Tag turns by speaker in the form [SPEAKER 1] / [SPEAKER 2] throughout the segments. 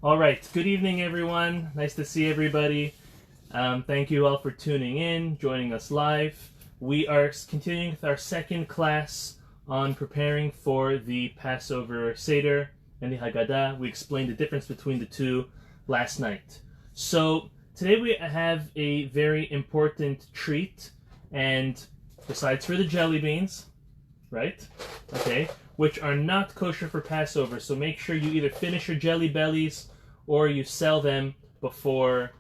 [SPEAKER 1] All right, good evening, everyone. Nice to see everybody. Thank you all for tuning in, joining us live. We are continuing with our second class on preparing for the Passover Seder and the Haggadah. We explained the difference between the two last night. So today we have a very important treat, and besides for the jelly beans, right? Okay, which are not kosher for Passover, so make sure you either finish your jelly bellies or you sell them before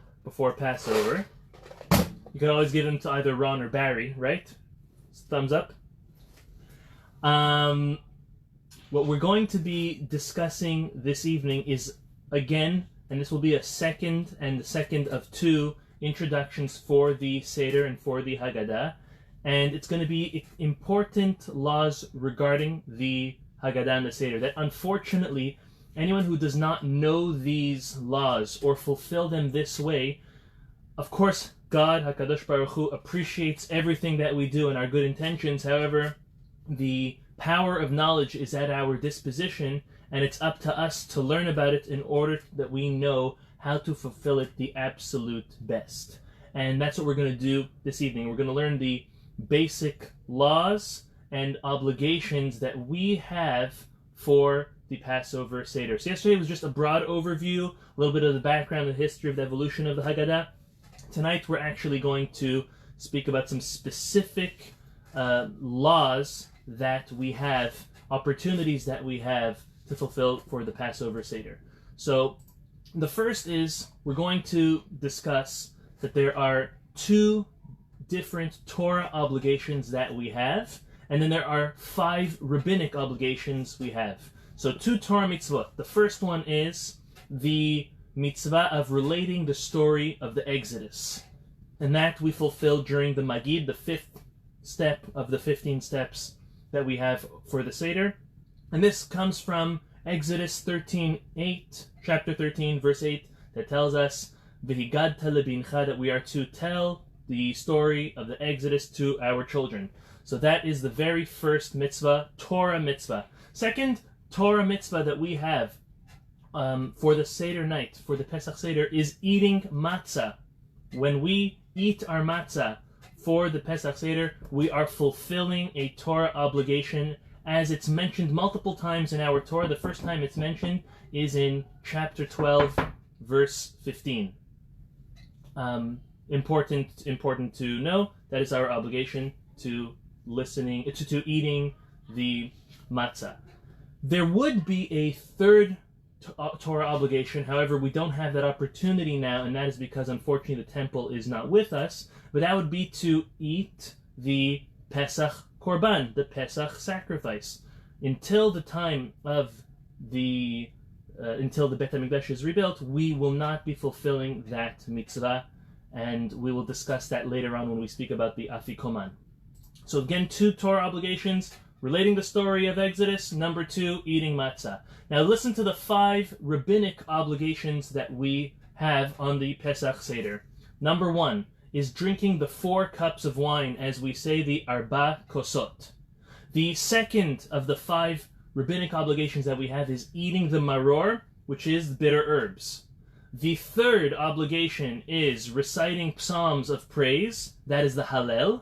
[SPEAKER 1] Passover. You can always give them to either Ron or Barry, right? Thumbs up. What we're going to be discussing this evening is, again, and this will be the second of two introductions for the Seder and for the Haggadah, and it's going to be important laws regarding the Haggadah and the Seder that, unfortunately, anyone who does not know these laws or fulfill them this way, of course, God, HaKadosh Baruch Hu, appreciates everything that we do and our good intentions. However, the power of knowledge is at our disposition, and it's up to us to learn about it in order that we know how to fulfill it the absolute best. And that's what we're going to do this evening. We're going to learn the basic laws and obligations that we have for the Passover Seder. So yesterday was just a broad overview, a little bit of the background, the history of the evolution of the Haggadah. Tonight we're actually going to speak about some specific laws that we have, opportunities that we have to fulfill for the Passover Seder. So the first is we're going to discuss that there are two different Torah obligations that we have, and then there are 5 Rabbinic obligations we have. So 2 Torah Mitzvot. The first one is the Mitzvah of relating the story of the Exodus. And that we fulfill during the Maggid, the 5th step of the 15 steps that we have for the Seder. And this comes from Exodus 13:8, chapter 13, verse 8, that tells us, V'higadta lebincha, that we are to tell the story of the Exodus to our children. So that is the very first mitzvah, Torah mitzvah. Second Torah mitzvah that we have for the Seder night, for the Pesach Seder, is eating matzah. When we eat our matzah for the Pesach Seder, we are fulfilling a Torah obligation, as it's mentioned multiple times in our Torah. The first time it's mentioned is in chapter 12, verse 15. Important to know, that is our obligation to eating the matzah. There would be a third Torah obligation, however, we don't have that opportunity now, and that is because, unfortunately, the temple is not with us, but that would be to eat the Pesach Korban, the Pesach sacrifice. Until the time of until the Beit HaMikdash is rebuilt, we will not be fulfilling that mitzvah, and we will discuss that later on when we speak about the Afikoman. So again, 2 Torah obligations, relating the story of Exodus. Number 2, eating matzah. Now listen to the 5 rabbinic obligations that we have on the Pesach Seder. Number 1 is drinking the 4 cups of wine, as we say the Arba Kosot. The second of the 5 rabbinic obligations that we have is eating the Maror, which is bitter herbs. The third obligation is reciting Psalms of praise, that is the Hallel.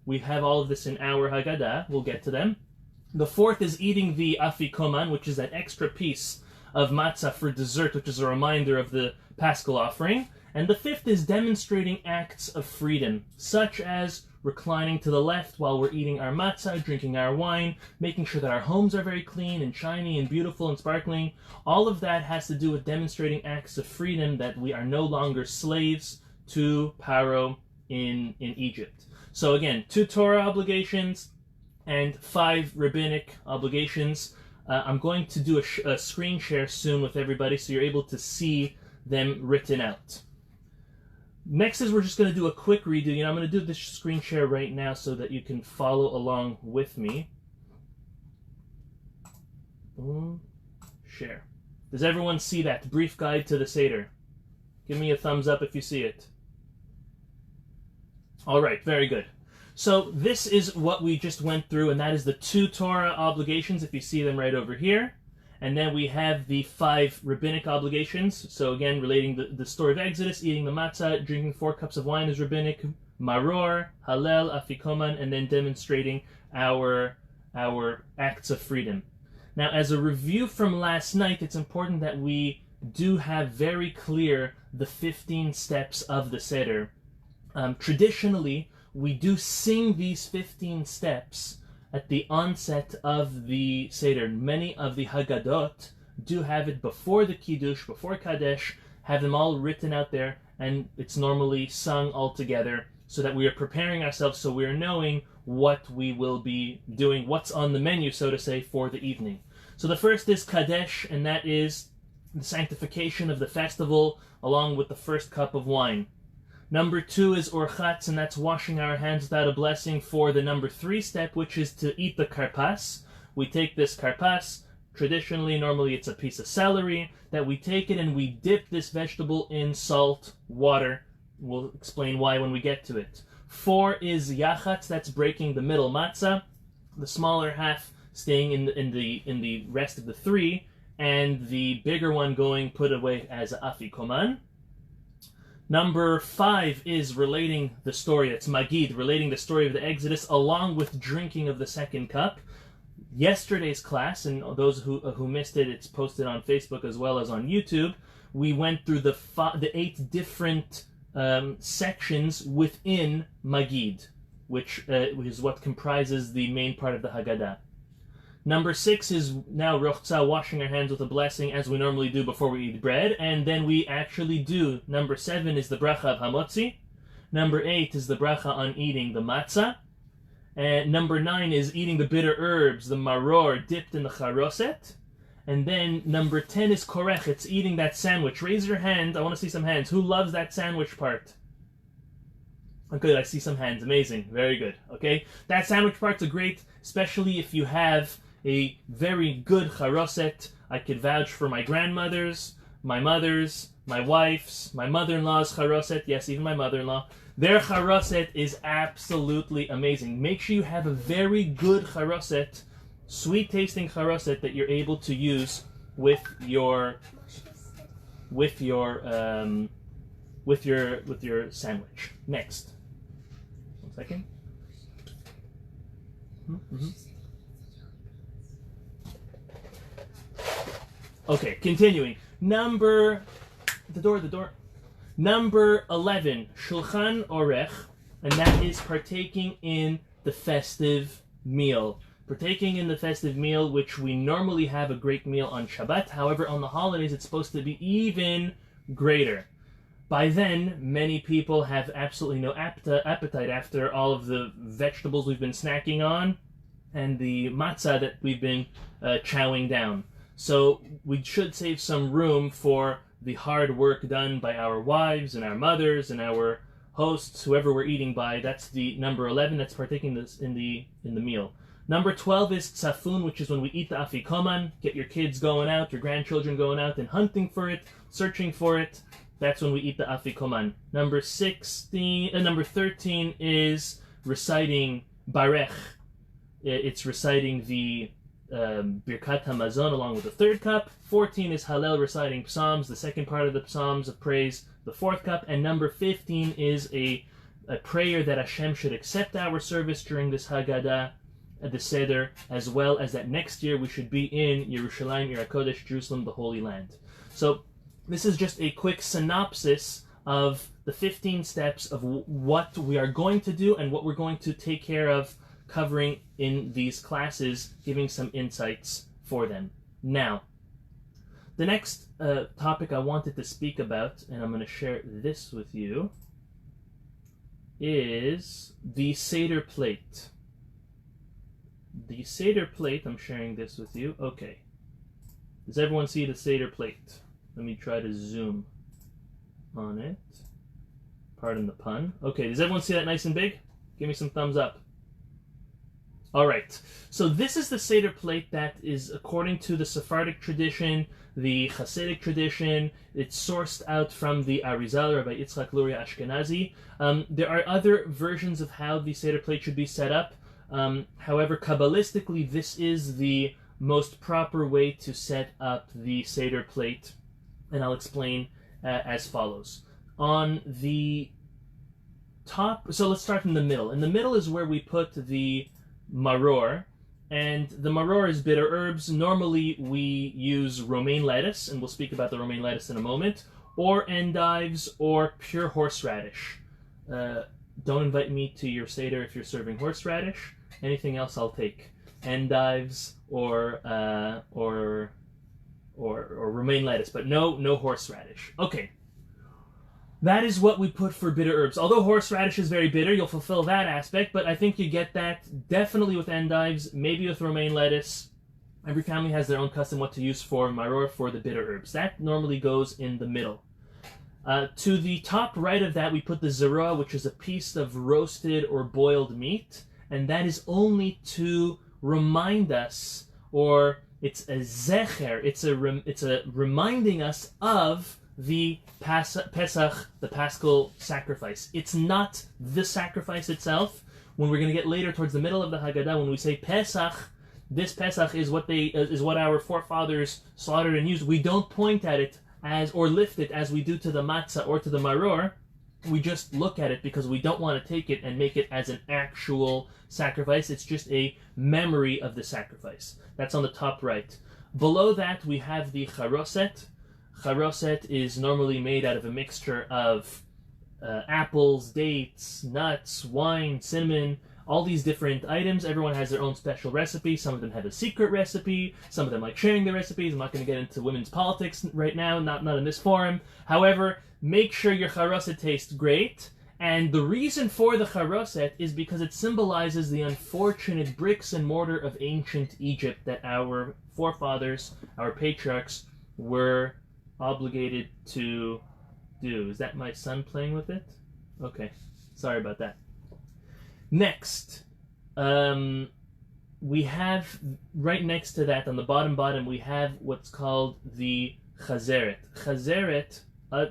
[SPEAKER 1] We have all of this in our Haggadah. We'll get to them. The fourth is eating the Afikoman, which is that extra piece of matzah for dessert, which is a reminder of the Paschal offering. And the fifth is demonstrating acts of freedom, such as reclining to the left while we're eating our matzah, drinking our wine, making sure that our homes are very clean and shiny and beautiful and sparkling. All of that has to do with demonstrating acts of freedom, that we are no longer slaves to Paro in Egypt. So again, 2 Torah obligations and 5 rabbinic obligations. I'm going to do a screen share soon with everybody so you're able to see them written out. Next is we're just going to do a quick redo. I'm going to do this screen share right now so that you can follow along with me. Share. Does everyone see that brief guide to the Seder? Give me a thumbs up if you see it. All right, very good. So this is what we just went through, and that is the 2 Torah obligations, if you see them right over here. And then we have the 5 rabbinic obligations. So again, relating the story of Exodus, eating the matzah, drinking 4 cups of wine is rabbinic, Maror, Hallel, Afikoman, and then demonstrating our acts of freedom. Now, as a review from last night, it's important that we do have very clear the 15 steps of the Seder. Traditionally, we do sing these 15 steps at the onset of the Seder. Many of the Haggadot do have it before the Kiddush, before Kadesh, have them all written out there, and it's normally sung all together so that we are preparing ourselves, so we are knowing what we will be doing, what's on the menu, so to say, for the evening. So the first is Kadesh, and that is the sanctification of the festival, along with the first cup of wine. Number 2 is Rochatz, and that's washing our hands without a blessing for the number 3 step, which is to eat the Karpas. We take this Karpas, traditionally, normally it's a piece of celery, that we take it and we dip this vegetable in salt water. We'll explain why when we get to it. 4 is Yachatz, that's breaking the middle matzah, the smaller half staying in the rest of the 3, and the bigger one going put away as Afikoman. Number 5 is relating the story. It's Maggid, relating the story of the Exodus, along with drinking of the second cup. Yesterday's class, and those who missed it, it's posted on Facebook as well as on YouTube. We went through the 8 different sections within Maggid, which is what comprises the main part of the Haggadah. Number 6 is now Rochtzah, washing our hands with a blessing as we normally do before we eat bread, and then we actually do. Number 7 is the bracha of Hamotzi. Number 8 is the bracha on eating the matzah. And number 9 is eating the bitter herbs, the maror, dipped in the charoset. And then number 10 is korech, it's eating that sandwich. Raise your hand, I want to see some hands. Who loves that sandwich part? Okay, I see some hands, amazing, very good. Okay, that sandwich part's a great, especially if you have a very good charoset. I could vouch for my grandmother's, my mother's, my wife's, my mother-in-law's charoset. Yes, even my mother-in-law. Their charoset is absolutely amazing. Make sure you have a very good charoset, sweet-tasting charoset that you're able to use with your sandwich. Next. 1 second. Mm-hmm. Okay, continuing. Number 11, Shulchan Orech, and that is partaking in the festive meal. Partaking in the festive meal, which we normally have a great meal on Shabbat. However, on the holidays, it's supposed to be even greater. By then, many people have absolutely no appetite after all of the vegetables we've been snacking on and the matzah that we've been chowing down. So we should save some room for the hard work done by our wives and our mothers and our hosts, whoever we're eating by. That's the number 11 that's partaking this in the meal. Number 12 is tzafun, which is when we eat the Afikoman. Get your kids going out, your grandchildren going out and hunting for it, searching for it. That's when we eat the Afikoman. Number 13 is reciting Barech. It's reciting the Birkat HaMazon along with the 3rd cup. 14 is Hallel, reciting Psalms, the second part of the Psalms of praise, the 4th cup. And number 15 is a prayer that Hashem should accept our service during this Haggadah, the Seder, as well as that next year we should be in Yerushalayim, Kadesh, Jerusalem, the Holy Land. So this is just a quick synopsis of the 15 steps of what we are going to do and what we're going to take care of covering in these classes, giving some insights for them. Now, the next topic I wanted to speak about, and I'm going to share this with you, is the Seder Plate. The Seder Plate, I'm sharing this with you. Okay. Does everyone see the Seder Plate? Let me try to zoom on it. Pardon the pun. Okay, does everyone see that nice and big? Give me some thumbs up. Alright, so this is the Seder Plate that is, according to the Sephardic tradition, the Hasidic tradition. It's sourced out from the Arizal, Rabbi Yitzchak Luria Ashkenazi. There are other versions of how the Seder Plate should be set up. However, Kabbalistically, this is the most proper way to set up the Seder plate, and I'll explain as follows. On the top, so let's start in the middle. In the middle is where we put the Maror, and the Maror is bitter herbs. Normally we use romaine lettuce, and we'll speak about the romaine lettuce in a moment, or endives, or pure horseradish. Don't invite me to your Seder if you're serving horseradish. Anything else I'll take. Endives or romaine lettuce, but no horseradish. Okay. That is what we put for bitter herbs. Although horseradish is very bitter, you'll fulfill that aspect, but I think you get that definitely with endives, maybe with romaine lettuce. Every family has their own custom what to use for maror, for the bitter herbs. That normally goes in the middle. To the top right of that, we put the zerah, which is a piece of roasted or boiled meat, and that is only to remind us, or it's a zecher, it's a reminding us of the Pesach, the Paschal sacrifice. It's not the sacrifice itself. When we're going to get later towards the middle of the Haggadah, when we say Pesach, this Pesach is what our forefathers slaughtered and used. We don't point at it as, or lift it as we do to the Matzah or to the Maror. We just look at it because we don't want to take it and make it as an actual sacrifice. It's just a memory of the sacrifice. That's on the top right. Below that, we have the charoset. Charoset is normally made out of a mixture of apples, dates, nuts, wine, cinnamon, all these different items. Everyone has their own special recipe. Some of them have a secret recipe. Some of them like sharing their recipes. I'm not going to get into women's politics right now, not in this forum. However, make sure your charoset tastes great. And the reason for the charoset is because it symbolizes the unfortunate bricks and mortar of ancient Egypt that our forefathers, our patriarchs, were obligated to do. Is that my son playing with it? Okay, sorry about that. Next, we have right next to that on the bottom, we have what's called the chazeret. Chazeret,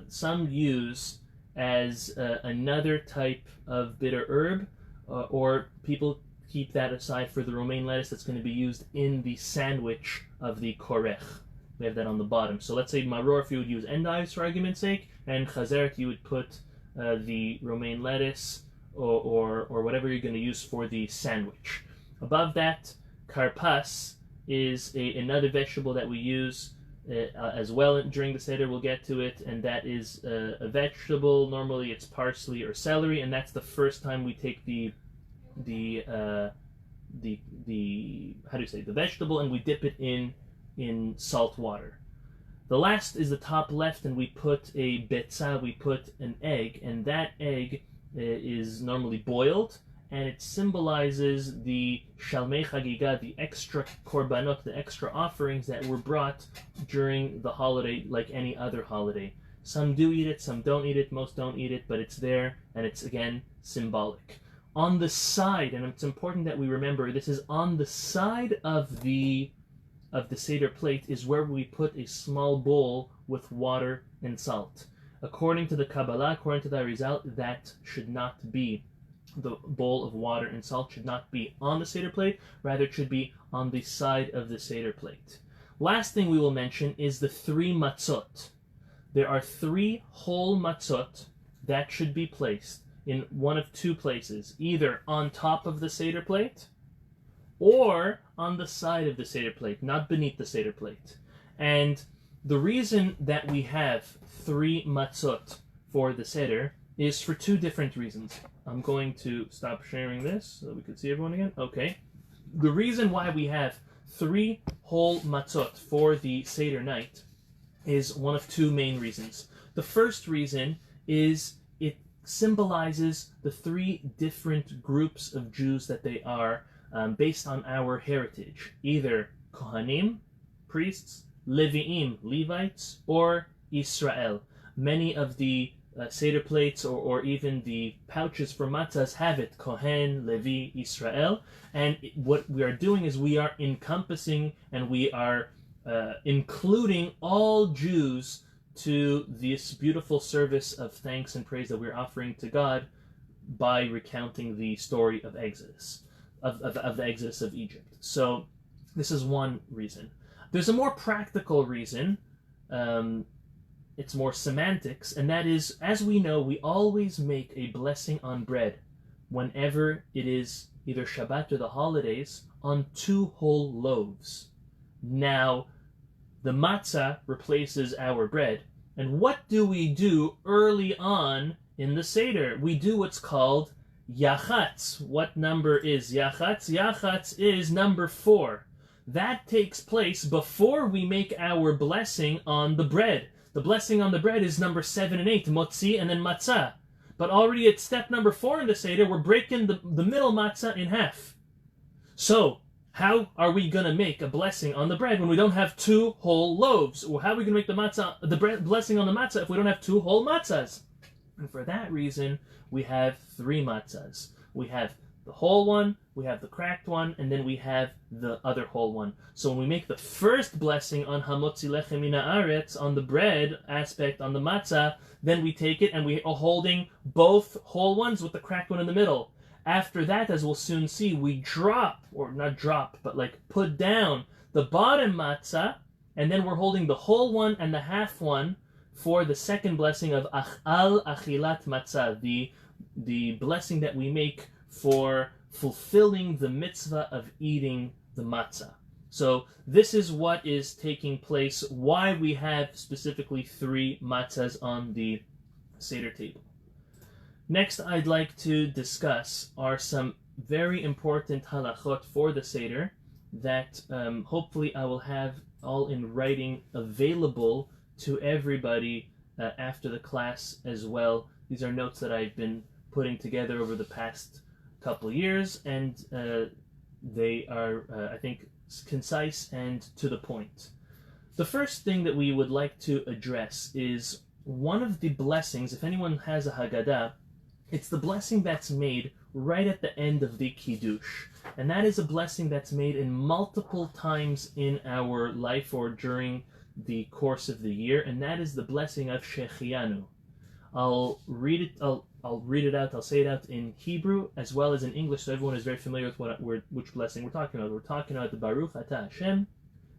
[SPEAKER 1] some use as another type of bitter herb, or people keep that aside for the romaine lettuce that's going to be used in the sandwich of the korech. We have that on the bottom. So let's say maror, if you would use endives for argument's sake, and chazeret, you would put the romaine lettuce or whatever you're going to use for the sandwich. Above that, karpas is another vegetable that we use as well during the Seder. We'll get to it, and that is a vegetable. Normally it's parsley or celery, and that's the first time we take the vegetable and we dip it in salt water. The last is the top left, and we put a betzah, we put an egg, and that egg is normally boiled, and it symbolizes the shalmei chagiga, the extra korbanot, the extra offerings that were brought during the holiday, like any other holiday. Some do eat it, some don't eat it, most don't eat it, but it's there, and it's again symbolic. On the side, and it's important that we remember, this is on the side of the Seder plate, is where we put a small bowl with water and salt. According to the Kabbalah, according to the Arizal, that should not be, the bowl of water and salt should not be on the Seder plate, rather it should be on the side of the Seder plate. Last thing we will mention is the 3 matzot. There are 3 whole matzot that should be placed in one of 2 places, either on top of the Seder plate or on the side of the Seder plate, not beneath the Seder plate. And the reason that we have 3 matzot for the Seder is for 2 different reasons. I'm going to stop sharing this so that we can see everyone again. Okay. The reason why we have 3 whole matzot for the Seder night is one of 2 main reasons. The first reason is it symbolizes the 3 different groups of Jews that they are, based on our heritage. Either Kohanim, priests, Levi'im, Levites, or Israel. Many of the Seder plates or even the pouches for matzahs have it, Kohen, Levi, Israel. And what we are doing is we are encompassing and we are including all Jews to this beautiful service of thanks and praise that we're offering to God by recounting the story of Exodus, of the Exodus of Egypt. So This is one reason. There's a more practical reason. It's more semantics, and that is, as we know, we always make a blessing on bread whenever it is either Shabbat or the holidays on 2 whole loaves. Now, the matzah replaces our bread. And what do we do early on in the Seder? We do what's called Yachatz. What number is Yachatz? Yachatz is number 4. That takes place before we make our blessing on the bread. The blessing on the bread is number 7 and 8, motzi and then matzah. But already at step number 4 in the Seder, we're breaking the middle matzah in half. So, how are we going to make a blessing on the bread when we don't have 2 whole loaves? Or how are we going to make the blessing on the matzah if we don't have 2 whole matzahs? And for that reason, we have 3 matzahs. We have the whole one, we have the cracked one, and then we have the other whole one. So when we make the first blessing on hamotzi lechem min haaretz, on the bread aspect, on the matzah, then we take it and we are holding both whole ones with the cracked one in the middle. After that, as we'll soon see, we drop, or not drop, but like put down the bottom matzah, and then we're holding the whole one and the half one for the second blessing of al achilat matzah, the blessing that we make for fulfilling the mitzvah of eating the matzah. So this is what is taking place, why we have specifically 3 matzahs on the Seder table. Next, I'd like to discuss are some very important halachot for the Seder that hopefully I will have all in writing available to everybody after the class as well. These are notes that I've been putting together over the past couple years, and they are, I think, concise and to the point. The first thing that we would like to address is one of the blessings. If anyone has a Haggadah, it's the blessing that's made right at the end of the Kiddush. And that is a blessing that's made in multiple times in our life or during the course of the year, and that is the blessing of Shechianu. I'll read it out, I'll say it out in Hebrew as well as in English, so everyone is very familiar with which blessing we're talking about. We're talking about the Baruch Atah Hashem,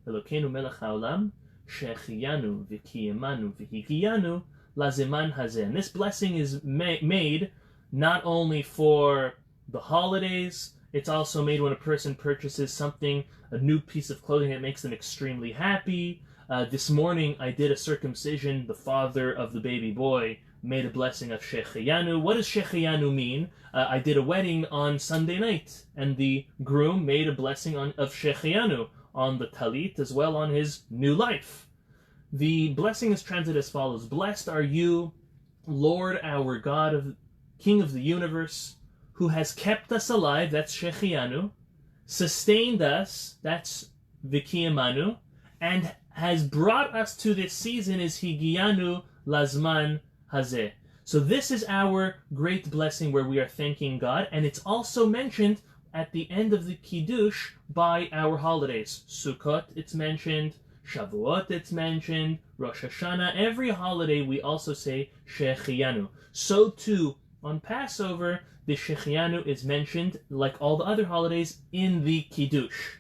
[SPEAKER 1] Elokeinu melech haolam, Shechianu v'kiyemanu v'higiyanu lazeman hazeh. And this blessing is made not only for the holidays, it's also made when a person purchases something, a new piece of clothing that makes them extremely happy. This morning I did a circumcision. The father of the baby boy made a blessing of Shechianu. What does Shechianu mean? I did a wedding on Sunday night, and the groom made a blessing of Shechianu on the talit as well on his new life. The blessing is translated as follows: Blessed are you, Lord our God, King of the universe, who has kept us alive, that's Shechianu, sustained us, that's V'kiyemanu, and has brought us to this season, is Higiyanu Lazman Hazeh. So this is our great blessing where we are thanking God, and it's also mentioned at the end of the Kiddush by our holidays. Sukkot, it's mentioned. Shavuot, it's mentioned. Rosh Hashanah, every holiday we also say Shechianu. So too, on Passover, the Shechianu is mentioned, like all the other holidays, in the Kiddush.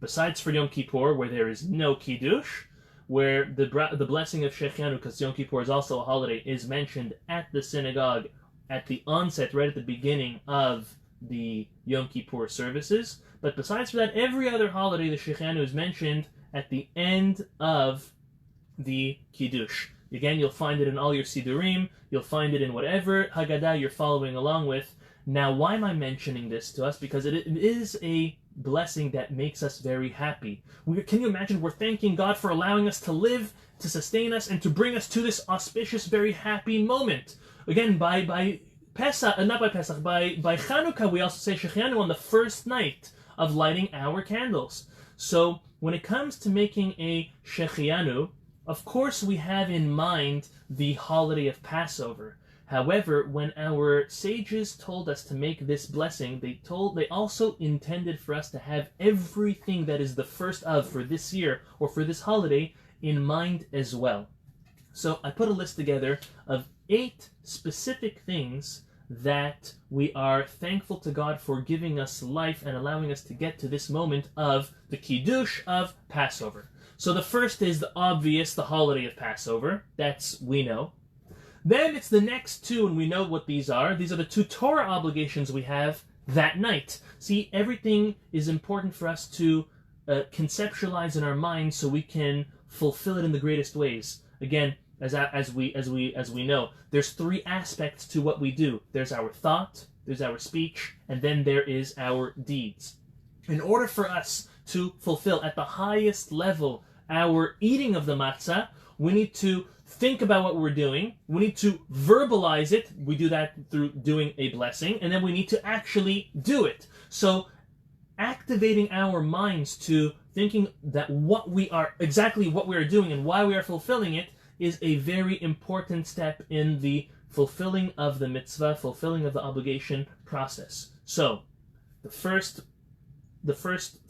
[SPEAKER 1] Besides for Yom Kippur, where there is no Kiddush, where the blessing of Shechianu, because Yom Kippur is also a holiday, is mentioned at the synagogue at the onset, right at the beginning of the Yom Kippur services. But besides for that, every other holiday, the Shechianu is mentioned at the end of the Kiddush. Again, you'll find it in all your Sidurim, you'll find it in whatever Haggadah you're following along with. Now, why am I mentioning this to us? Because it is a blessing that makes us very happy. Can you imagine? We're thanking God for allowing us to live, to sustain us, and to bring us to this auspicious, very happy moment. Again, by Pesach, not by Pesach, by Chanukah, we also say Shechianu on the first night of lighting our candles. So when it comes to making a Shechianu, of course we have in mind the Holiday of Passover. However, when our sages told us to make this blessing, they also intended for us to have everything that is the first of for this year or for this holiday in mind as well. So I put a list together of 8 specific things that we are thankful to God for giving us life and allowing us to get to this moment of the Kiddush of Passover. So the first is the obvious, the Holiday of Passover. That's, we know. Then it's the next two, and we know what these are. These are the two Torah obligations we have that night. See, everything is important for us to conceptualize in our minds so we can fulfill it in the greatest ways. Again, as we know, there's three aspects to what we do. There's our thought, there's our speech, and then there is our deeds. In order for us to fulfill at the highest level our eating of the matzah, we need to think about what we're doing. We need to verbalize it. We do that through doing a blessing, and then we need to actually do it. So activating our minds to thinking that exactly what we are doing and why we are fulfilling it is a very important step in the fulfilling of the mitzvah, fulfilling of the obligation process. So the first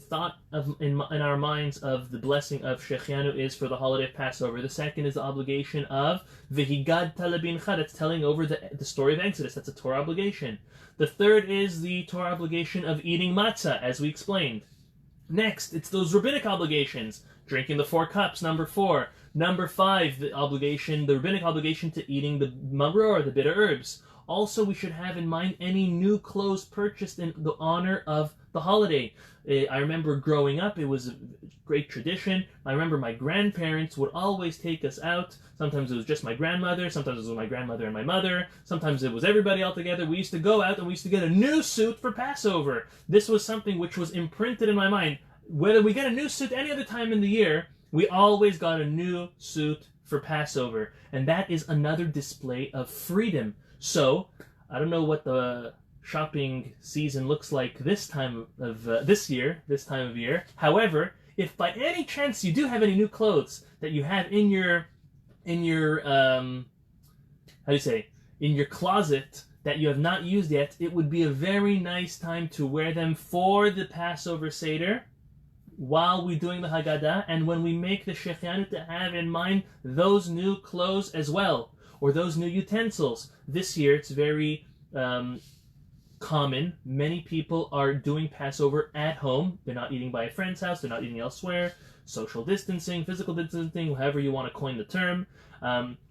[SPEAKER 1] thought in our minds of the blessing of Saffiano is for the holiday of Passover. The second is the obligation of V'higad talabincha, that's telling over the story of Exodus. That's a Torah obligation. The third is the Torah obligation of eating matzah, as we explained. Next, it's those rabbinic obligations. Drinking the 4 cups, number 4. Number 5, the rabbinic obligation to eating the Maror, the bitter herbs. Also, we should have in mind any new clothes purchased in the honor of the holiday. I remember growing up, it was a great tradition. I remember my grandparents would always take us out. Sometimes it was just my grandmother, sometimes it was my grandmother and my mother, sometimes it was everybody all together. We used to go out and we used to get a new suit for Passover. This was something which was imprinted in my mind. Whether we get a new suit any other time in the year, we always got a new suit for Passover. And that is another display of freedom. So, I don't know what the shopping season looks like this time of year. However, if by any chance you do have any new clothes that you have in your closet that you have not used yet, it would be a very nice time to wear them for the Passover Seder while we're doing the Haggadah, and when we make the Saffiano, to have in mind those new clothes as well, or those new utensils. This year it's very common. Many people are doing Passover at home. They're not eating by a friend's house. They're not eating elsewhere. Social distancing, physical distancing, however you want to coin the term.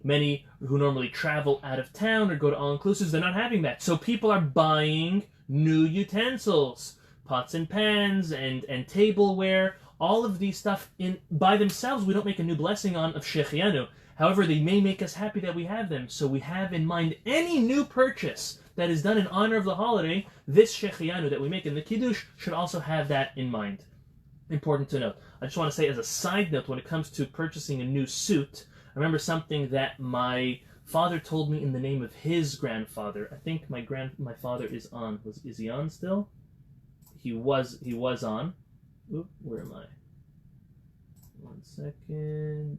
[SPEAKER 1] Many who normally travel out of town or go to all-inclusives, they're not having that. So people are buying new utensils, pots and pans and tableware. All of these stuff by themselves, we don't make a new blessing of Saffiano. However, they may make us happy that we have them. So we have in mind any new purchase that is done in honor of the holiday. This Saffiano that we make in the Kiddush should also have that in mind. Important to note. I just want to say as a side note, when it comes to purchasing a new suit, I remember something that my father told me in the name of his grandfather. I think my father is on. Is he on still? He was on. Oop, where am I? 1 second.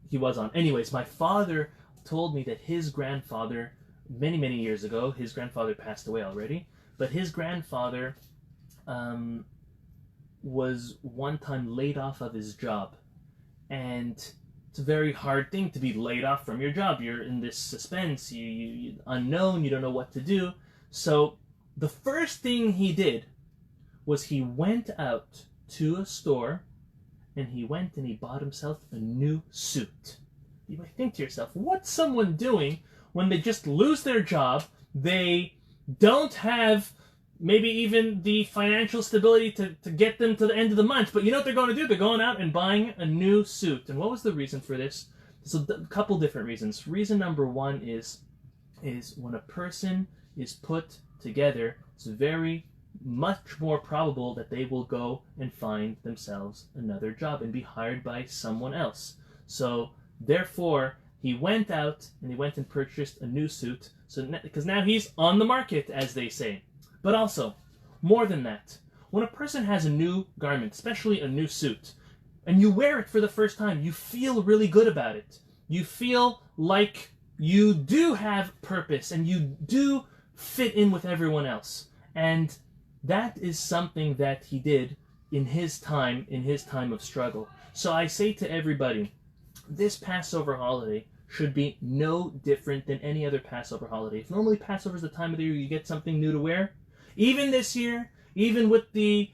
[SPEAKER 1] He was on. Anyways, my father told me that his grandfather, many, many years ago, his grandfather passed away already, but his grandfather was one time laid off of his job. And it's a very hard thing to be laid off from your job. You're in this suspense, you're unknown, you don't know what to do. So the first thing he did was he went out to a store and he went and he bought himself a new suit. You might think to yourself, what's someone doing when they just lose their job, they don't have maybe even the financial stability to get them to the end of the month, but you know what they're going to do? They're going out and buying a new suit. And what was the reason for this? There's a couple different reasons. Reason number one is when a person is put together, it's very much more probable that they will go and find themselves another job and be hired by someone else. So therefore, he went out and he went and purchased a new suit, because now he's on the market, as they say. But also, more than that, when a person has a new garment, especially a new suit, and you wear it for the first time, you feel really good about it. You feel like you do have purpose and you do fit in with everyone else. And that is something that he did in his time of struggle. So I say to everybody, this Passover holiday, should be no different than any other Passover holiday. If normally Passover is the time of the year you get something new to wear, even this year, even with the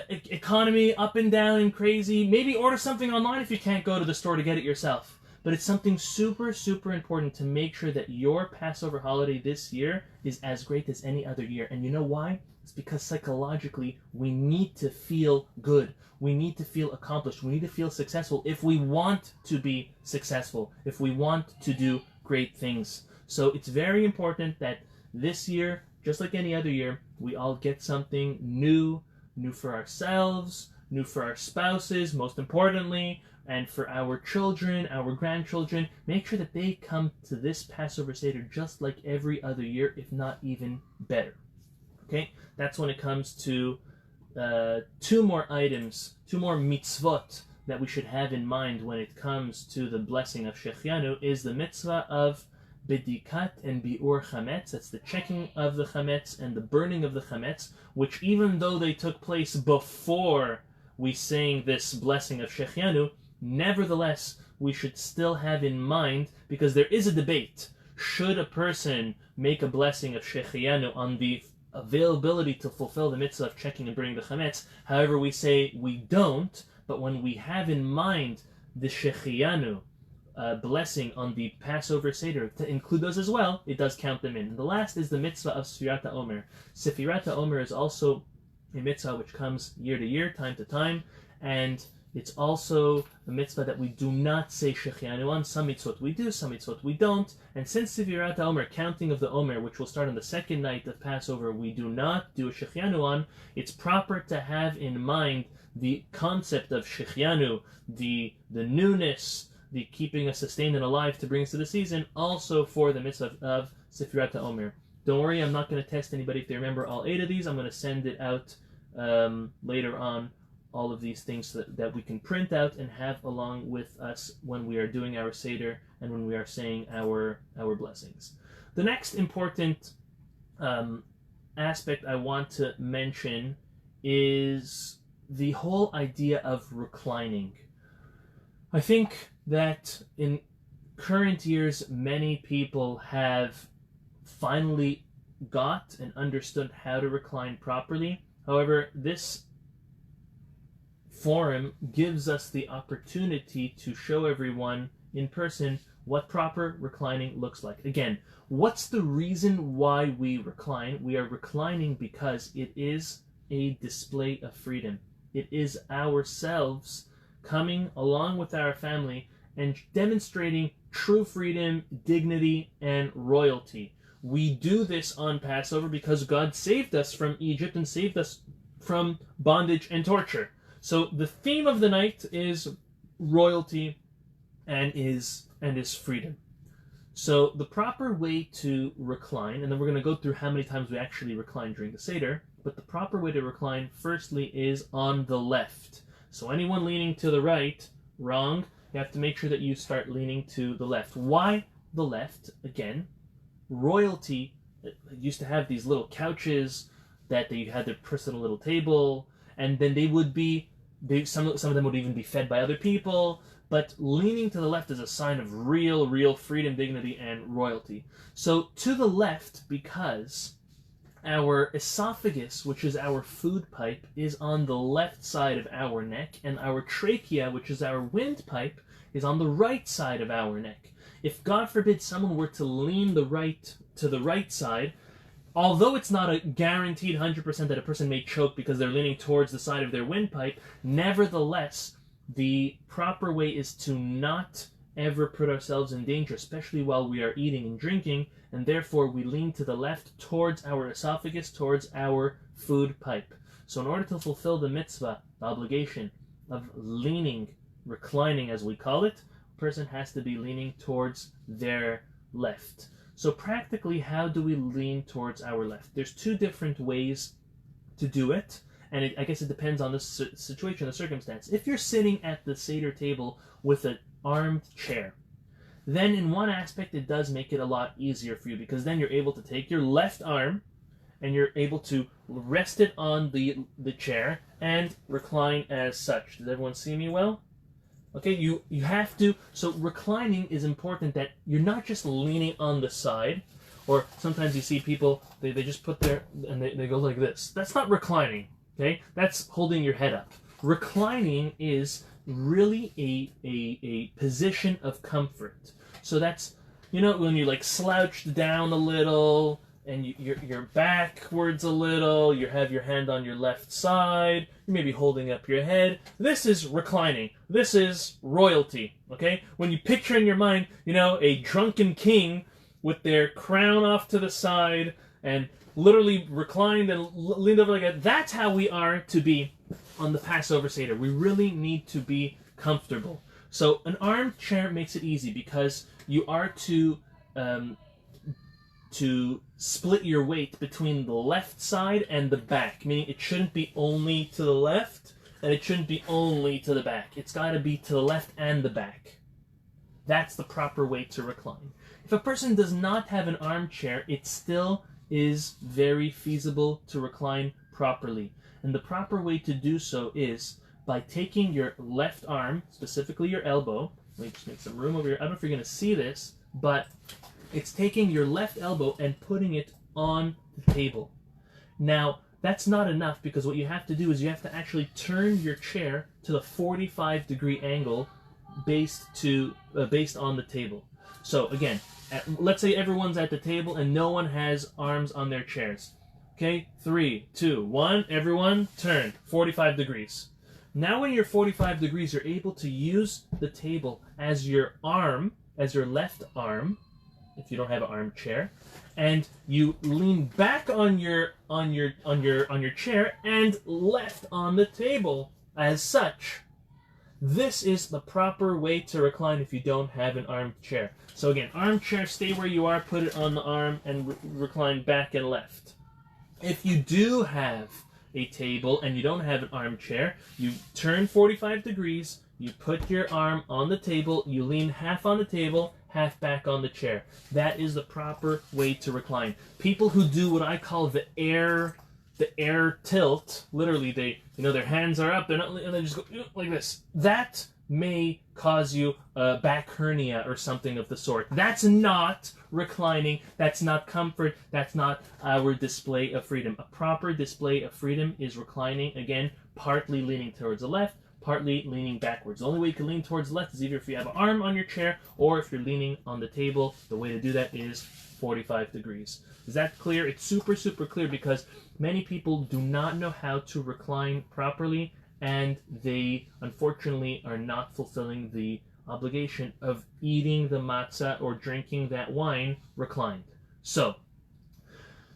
[SPEAKER 1] economy up and down and crazy, maybe order something online if you can't go to the store to get it yourself. But it's something super, super important to make sure that your Passover holiday this year is as great as any other year. And you know why? It's because psychologically we need to feel good. We need to feel accomplished. We need to feel successful if we want to be successful, if we want to do great things. So it's very important that this year, just like any other year, we all get something new for ourselves, new for our spouses, most importantly, and for our children, our grandchildren. Make sure that they come to this Passover Seder just like every other year, if not even better. Okay? That's when it comes to two more items, two more mitzvot that we should have in mind when it comes to the blessing of Saffiano is the mitzvah of Bedikat and Biur Chametz. That's the checking of the Chametz and the burning of the Chametz, which even though they took place before we sang this blessing of Saffiano, nevertheless, we should still have in mind, because there is a debate, should a person make a blessing of Saffiano on the availability to fulfill the mitzvah of checking and burning the chametz. However, we say we don't, but when we have in mind the Saffiano blessing on the Passover Seder, to include those as well, it does count them in. And the last is the mitzvah of Sfirat Omer. Sfirat Omer is also a mitzvah which comes year to year, time to time, and it's also a mitzvah that we do not say Shechianu on. Some mitzvot we do, some mitzvot we don't. And since Sefirat Omer, counting of the Omer, which will start on the second night of Passover, we do not do a Shechianu on, it's proper to have in mind the concept of Shechianu, the newness, the keeping us sustained and alive to bring us to the season, also for the mitzvah of Sefirat Omer. Don't worry, I'm not going to test anybody if they remember all 8 of these. I'm going to send it out later on, all of these things that we can print out and have along with us when we are doing our Seder and when we are saying our blessings. The next important aspect I want to mention is the whole idea of reclining. I think that in current years, many people have finally got and understood how to recline properly. However, this forum gives us the opportunity to show everyone in person what proper reclining looks like. Again, what's the reason why we recline? We are reclining because it is a display of freedom. It is ourselves coming along with our family and demonstrating true freedom, dignity, and royalty. We do this on Passover because God saved us from Egypt and saved us from bondage and torture. So the theme of the night is royalty and is freedom. So the proper way to recline, and then we're going to go through how many times we actually recline during the Seder, but the proper way to recline, firstly, is on the left. So anyone leaning to the right, wrong. You have to make sure that you start leaning to the left. Why the left? Again, royalty used to have these little couches that you had their personal little table, and then they would be, some of them would even be fed by other people, but leaning to the left is a sign of real freedom, dignity, and royalty. So to the left, because our esophagus, which is our food pipe, is on the left side of our neck, and our trachea, which is our windpipe, is on the right side of our neck. If, God forbid, someone were to lean to the right side, although it's not a guaranteed 100% that a person may choke because they're leaning towards the side of their windpipe, nevertheless, the proper way is to not ever put ourselves in danger, especially while we are eating and drinking, and therefore we lean to the left towards our esophagus, towards our food pipe. So in order to fulfill the mitzvah, the obligation of leaning, reclining as we call it, a person has to be leaning towards their left. So practically, how do we lean towards our left? There's 2 different ways to do it, and I guess it depends on the situation, the circumstance. If you're sitting at the Seder table with an armed chair, then in one aspect it does make it a lot easier for you, because then you're able to take your left arm and you're able to rest it on the chair and recline as such. Does everyone see me well? Okay, you have to, so reclining is important that you're not just leaning on the side, or sometimes you see people, they just put and they go like this. That's not reclining, okay? That's holding your head up. Reclining is really a position of comfort. So that's, when you're like slouched down a little, and you're backwards a little, you have your hand on your left side, you may be holding up your head. This is reclining. This is royalty, okay? When you picture in your mind, a drunken king with their crown off to the side and literally reclined and leaned over like that, that's how we are to be on the Passover Seder. We really need to be comfortable. So an armchair makes it easy because you are to split your weight between the left side and the back, meaning it shouldn't be only to the left and it shouldn't be only to the back. It's got to be to the left and the back. That's the proper way to recline. If a person does not have an armchair, it still is very feasible to recline properly. And the proper way to do so is by taking your left arm, specifically your elbow. Let me just make some room over here. I don't know if you're going to see this, but it's taking your left elbow and putting it on the table. Now, that's not enough because what you have to do is you have to actually turn your chair to the 45-degree angle based on the table. So again, let's say everyone's at the table and no one has arms on their chairs. Okay, 3, 2, 1, everyone turn 45 degrees. Now when you're 45 degrees, you're able to use the table as your arm, as your left arm, if you don't have an armchair, and you lean back on your chair and left on the table as such. This is the proper way to recline if you don't have an armchair. So again, armchair, stay where you are, put it on the arm, and recline back and left. If you do have a table and you don't have an armchair, you turn 45 degrees, you put your arm on the table, you lean half on the table, half back on the chair. That is the proper way to recline. People who do what I call the air tilt, literally their hands are up, they're not, and they just go like this. That may cause you a back hernia or something of the sort. That's not reclining, that's not comfort, that's not our display of freedom. A proper display of freedom is reclining, again, partly leaning towards the left, partly leaning backwards. The only way you can lean towards the left is either if you have an arm on your chair or if you're leaning on the table. The way to do that is 45 degrees. Is that clear? It's super, super clear because many people do not know how to recline properly and they unfortunately are not fulfilling the obligation of eating the matzah or drinking that wine reclined. So,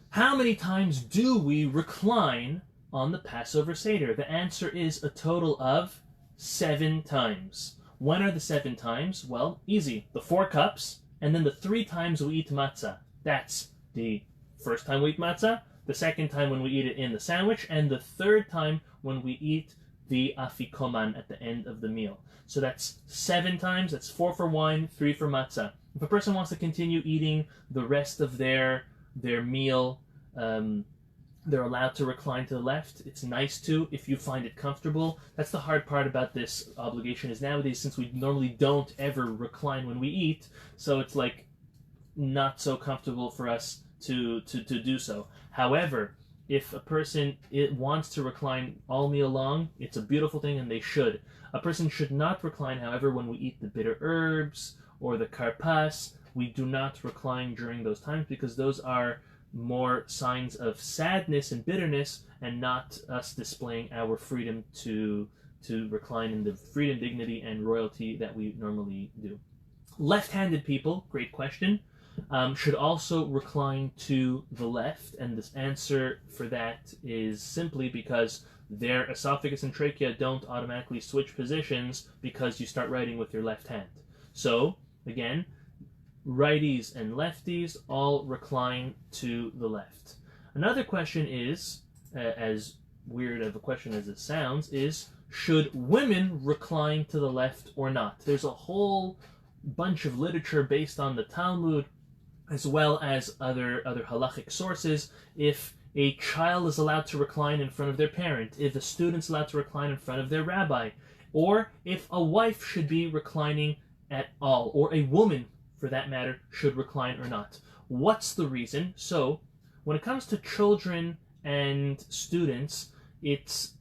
[SPEAKER 1] how many times do we recline on the Passover Seder? The answer is a total of 7 times. When are the 7 times? Well, easy. The 4 cups, and then the 3 times we eat matzah. That's the first time we eat matzah, the second time when we eat it in the sandwich, and the third time when we eat the Afikoman at the end of the meal. So that's 7 times. That's 4 for wine, 3 for matzah. If a person wants to continue eating the rest of their meal, they're allowed to recline to the left. It's nice to, if you find it comfortable. That's the hard part about this obligation is nowadays, since we normally don't ever recline when we eat, so it's like not so comfortable for us to do so. However, if a person wants to recline all meal long, it's a beautiful thing and they should. A person should not recline, however, when we eat the bitter herbs or the karpas. We do not recline during those times because those are more signs of sadness and bitterness and not us displaying our freedom to recline in the freedom, dignity, and royalty that we normally do. Left-handed people, great question, should also recline to the left, and this answer for that is simply because their esophagus and trachea don't automatically switch positions because you start writing with your left hand. So, again, righties and lefties all recline to the left. Another question is, as weird of a question as it sounds, is should women recline to the left or not? There's a whole bunch of literature based on the Talmud as well as other halachic sources. If a child is allowed to recline in front of their parent, if a student's allowed to recline in front of their rabbi, or if a wife should be reclining at all, or a woman, for that matter, should recline or not. What's the reason? So, when it comes to children and students, it's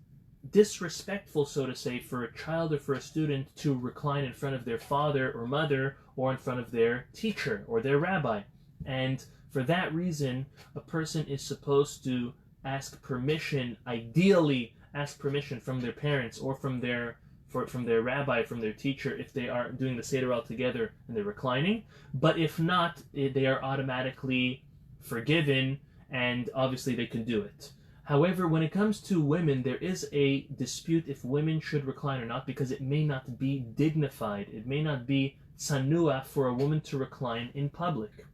[SPEAKER 1] disrespectful, so to say, for a child or for a student to recline in front of their father or mother or in front of their teacher or their rabbi. And for that reason, a person is supposed to ask permission, ideally ask permission from their parents or from their rabbi, from their teacher, if they are doing the Seder all together and they're reclining. But if not, they are automatically forgiven, and obviously they can do it. However, when it comes to women, there is a dispute if women should recline or not, because it may not be dignified. It may not be tsanua for a woman to recline in public.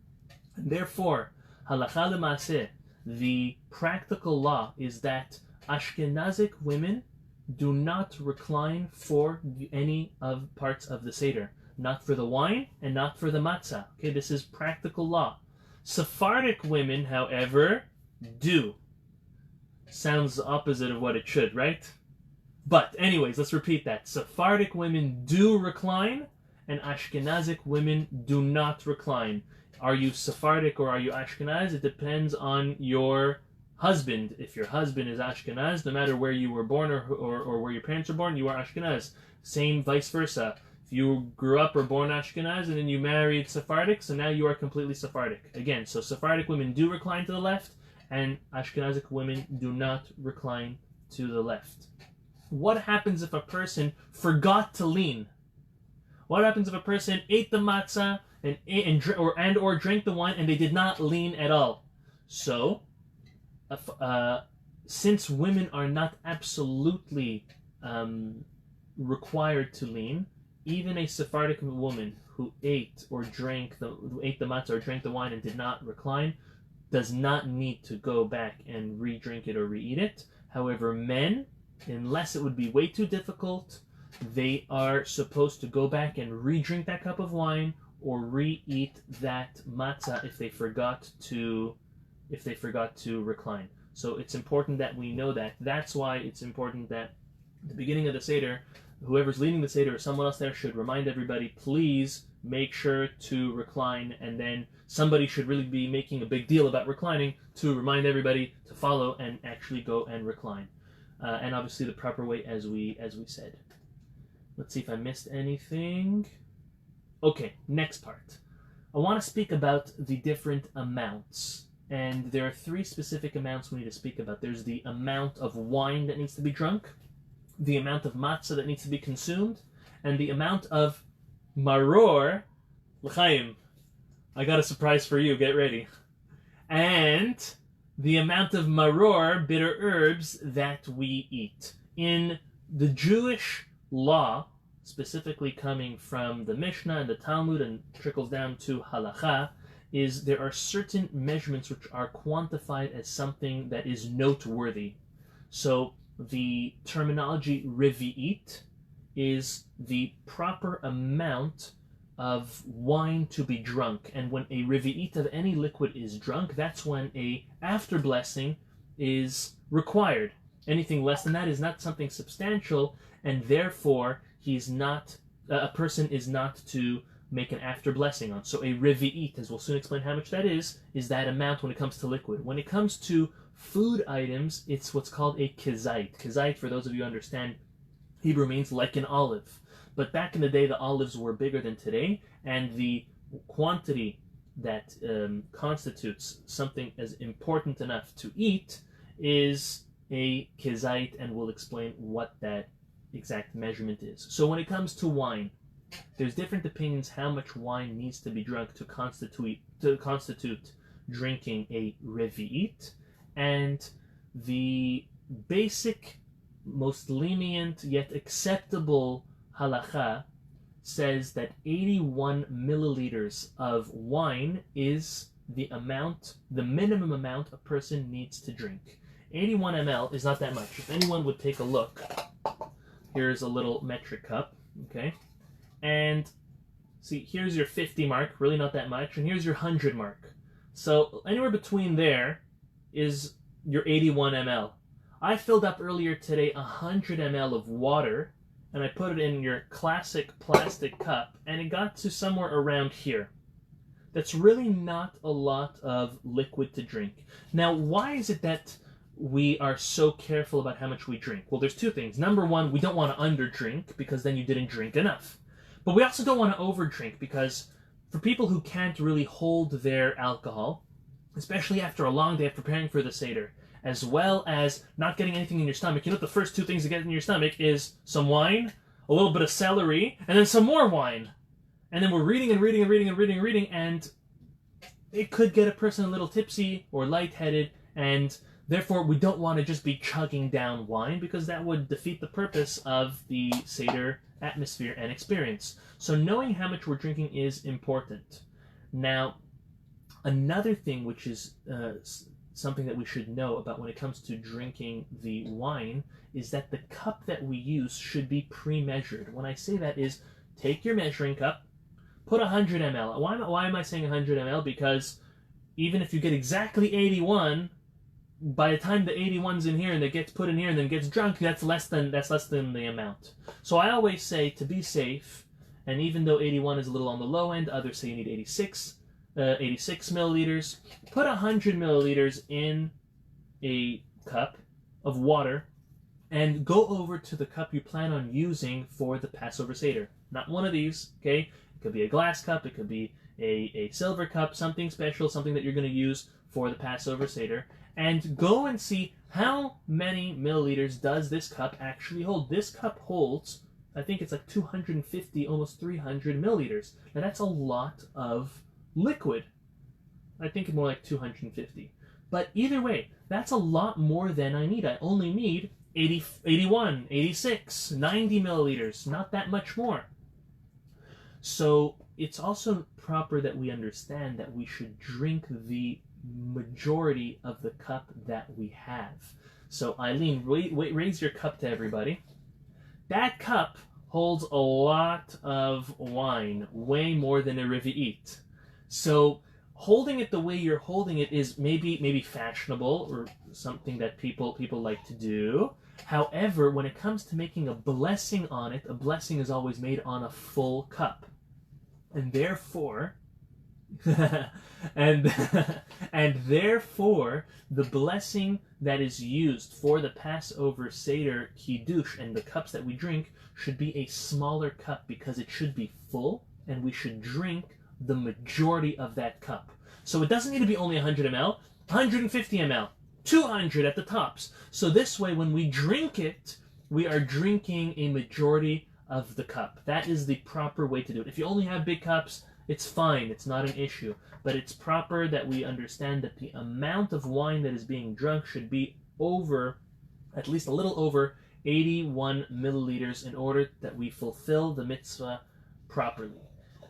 [SPEAKER 1] And therefore, halacha l'maaseh, the practical law is that Ashkenazic women do not recline for any of parts of the Seder. Not for the wine and not for the matzah. Okay, this is practical law. Sephardic women, however, do. Sounds opposite of what it should, right? But anyways, let's repeat that. Sephardic women do recline, and Ashkenazic women do not recline. Are you Sephardic or are you Ashkenaz? It depends on your husband. If your husband is Ashkenaz, no matter where you were born or where your parents were born, you are Ashkenaz. Same vice versa. If you grew up or born Ashkenaz and then you married Sephardic, so now you are completely Sephardic. Again, so Sephardic women do recline to the left, and Ashkenazic women do not recline to the left. What happens if a person forgot to lean? What happens if a person ate the matzah or drank the wine and they did not lean at all? So, since women are not absolutely required to lean, even a Sephardic woman who ate the matzah or drank the wine and did not recline does not need to go back and re-drink it or re-eat it. However, men, unless it would be way too difficult, they are supposed to go back and re-drink that cup of wine or re-eat that matzah if they forgot to recline. So it's important that we know that. That's why it's important that at the beginning of the Seder, whoever's leading the Seder or someone else there should remind everybody, please make sure to recline, and then somebody should really be making a big deal about reclining to remind everybody to follow and actually go and recline. And obviously the proper way, as we said. Let's see if I missed anything. Okay, next part. I want to speak about the different amounts. And there are three specific amounts we need to speak about. There's the amount of wine that needs to be drunk, the amount of matzah that needs to be consumed, and the amount of maror, l'chaim. I got a surprise for you, get ready. And the amount of maror, bitter herbs, that we eat. In the Jewish law, specifically coming from the Mishnah and the Talmud and trickles down to halacha, is there are certain measurements which are quantified as something that is noteworthy. So the terminology revi'it is the proper amount of wine to be drunk. And when a revi'it of any liquid is drunk, that's when a after blessing is required. Anything less than that is not something substantial, and therefore a person is not to make an after blessing on. So a revi'it, as we'll soon explain how much that is that amount when it comes to liquid. When it comes to food items, it's what's called a kezait. Kezait, for those of you who understand Hebrew, means like an olive. But back in the day, the olives were bigger than today, and the quantity that constitutes something as important enough to eat is a kezait, and we'll explain what that exact measurement is. So when it comes to wine, there's different opinions how much wine needs to be drunk to constitute drinking a revi'it, and the basic, most lenient yet acceptable halacha says that 81 milliliters of wine is the minimum amount a person needs to drink. 81 ml is not that much. If anyone would take a look, here's a little metric cup, okay? And see, here's your 50 mark, really not that much, and here's your 100 mark. So anywhere between there is your 81 ml. I filled up earlier today 100 ml of water, and I put it in your classic plastic cup, and it got to somewhere around here. That's really not a lot of liquid to drink. Now, why is it that we are so careful about how much we drink? Well, there's two things. Number one, we don't want to underdrink, because then you didn't drink enough. But we also don't want to overdrink, because for people who can't really hold their alcohol, especially after a long day of preparing for the Seder, as well as not getting anything in your stomach. You know what the first two things to get in your stomach is some wine, a little bit of celery, and then some more wine. And then we're reading, and it could get a person a little tipsy or lightheaded, and therefore we don't want to just be chugging down wine, because that would defeat the purpose of the Seder atmosphere and experience. So knowing how much we're drinking is important. Now, another thing which is something that we should know about when it comes to drinking the wine is that the cup that we use should be pre-measured. When I say that is, take your measuring cup, put 100 ml. Why am I saying 100 ml? Because even if you get exactly 81, by the time the 81's in here and it gets put in here and then gets drunk, that's less than the amount. So I always say, to be safe, and even though 81 is a little on the low end, others say you need 86 milliliters. Put 100 milliliters in a cup of water and go over to the cup you plan on using for the Passover Seder. Not one of these, okay? It could be a glass cup, it could be a silver cup, something special, something that you're going to use for the Passover Seder, and go and see how many milliliters does this cup actually hold. This cup holds, I think it's like 250, almost 300 milliliters. Now that's a lot of liquid. I think it's more like 250. But either way, that's a lot more than I need. I only need 80, 81, 86, 90 milliliters, not that much more. So it's also proper that we understand that we should drink the majority of the cup that we have. So Eileen, raise your cup to everybody. That cup holds a lot of wine, way more than a revi'it. So holding it the way you're holding it is maybe fashionable or something that people like to do. However, when it comes to making a blessing on it, a blessing is always made on a full cup. And therefore, and therefore, the blessing that is used for the Passover Seder Kiddush and the cups that we drink should be a smaller cup, because it should be full and we should drink the majority of that cup. So it doesn't need to be only 100 ml, 150 ml, 200 at the tops. So this way, when we drink it, we are drinking a majority of the cup. That is the proper way to do it. If you only have big cups, it's fine, it's not an issue. But it's proper that we understand that the amount of wine that is being drunk should be over, at least a little over, 81 milliliters in order that we fulfill the mitzvah properly.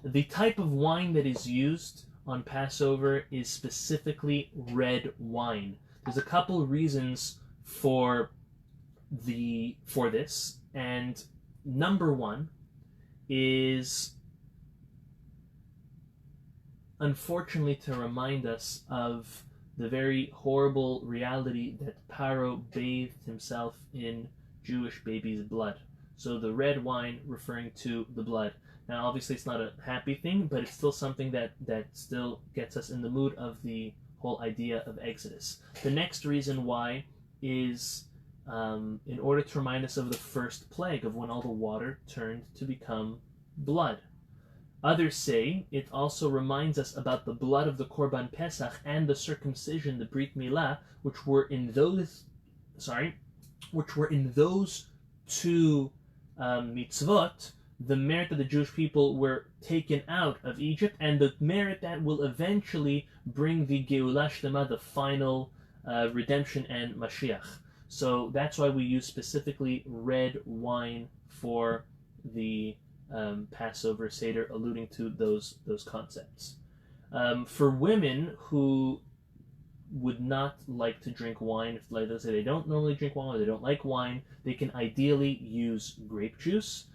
[SPEAKER 1] The type of wine that is used on Passover is specifically red wine. There's a couple reasons for this, and number one is, unfortunately, to remind us of the very horrible reality that Paro bathed himself in Jewish babies' blood. So the red wine referring to the blood. Now, obviously, it's not a happy thing, but it's still something that still gets us in the mood of the whole idea of Exodus. The next reason why is in order to remind us of the first plague, of when all the water turned to become blood. Others say it also reminds us about the blood of the Korban Pesach and the circumcision, the Brit Milah, which were in those two mitzvot, the merit that the Jewish people were taken out of Egypt, and the merit that will eventually bring the Geulah Shlema, the final redemption and Mashiach. So that's why we use specifically red wine for the Passover Seder, alluding to those concepts. For women who would not like to drink wine, if like they say they don't normally drink wine or they don't like wine, they can ideally use grape juice.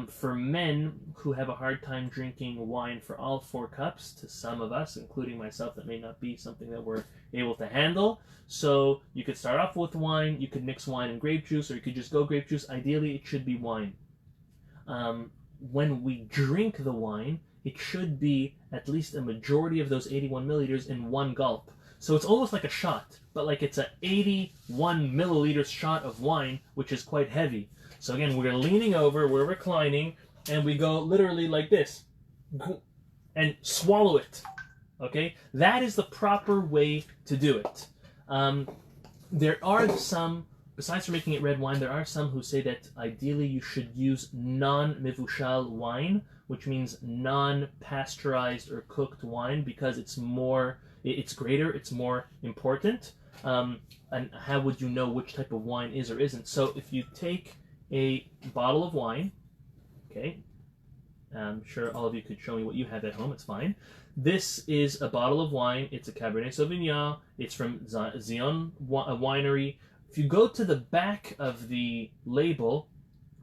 [SPEAKER 1] For men who have a hard time drinking wine for all 4 cups, to some of us, including myself, that may not be something that we're able to handle. So you could start off with wine, you could mix wine and grape juice, or you could just go grape juice. Ideally, it should be wine. when we drink the wine, it should be at least a majority of those 81 milliliters in one gulp. So it's almost like a shot, but like it's a 81 milliliters shot of wine, which is quite heavy. So again, we're leaning over, we're reclining, and we go literally like this, and swallow it. Okay? That is the proper way to do it. There are some, besides for making it red wine, there are some who say that ideally you should use non-mevushal wine, which means non-pasteurized or cooked wine, because it's greater, it's more important. And how would you know which type of wine is or isn't? So if you take a bottle of wine, okay, I'm sure all of you could show me what you have at home, it's fine. This is a bottle of wine, it's a Cabernet Sauvignon, it's from Zion Winery. If you go to the back of the label,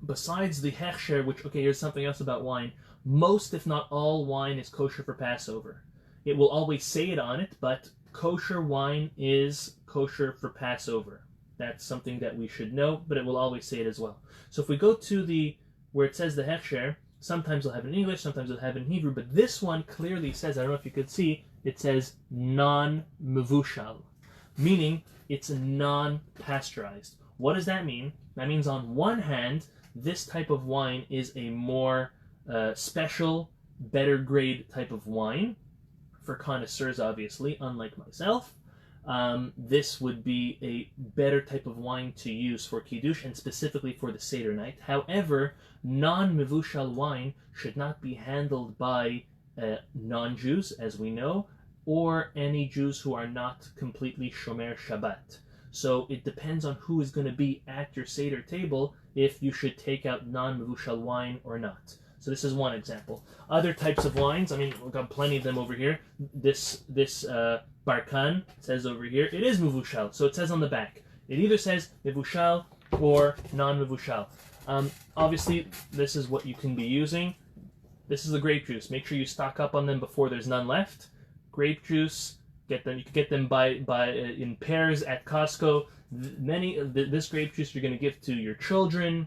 [SPEAKER 1] besides the hechsher, which, okay, here's something else about wine, most, if not all, wine is kosher for Passover. It will always say it on it, but kosher wine is kosher for Passover. That's something that we should know, but it will always say it as well. So if we go to where it says the hechsher, sometimes it'll have it in English, sometimes it'll have it in Hebrew, but this one clearly says, I don't know if you could see, it says non-mevushal, meaning it's non-pasteurized. What does that mean? That means on one hand, this type of wine is a more special, better grade type of wine for connoisseurs, obviously, unlike myself. This would be a better type of wine to use for Kiddush and specifically for the Seder night. However, non-mevushal wine should not be handled by non-Jews, as we know, or any Jews who are not completely Shomer Shabbat. So it depends on who is going to be at your Seder table if you should take out non-mevushal wine or not. So this is one example. Other types of wines, I mean, we've got plenty of them over here. This Barkan says over here, it is mevushal, so it says on the back. It either says mevushal or non-mevushal. Obviously, this is what you can be using. This is the grape juice. Make sure you stock up on them before there's none left. Grape juice, get them. You can get them in pairs at Costco. This grape juice you're going to give to your children.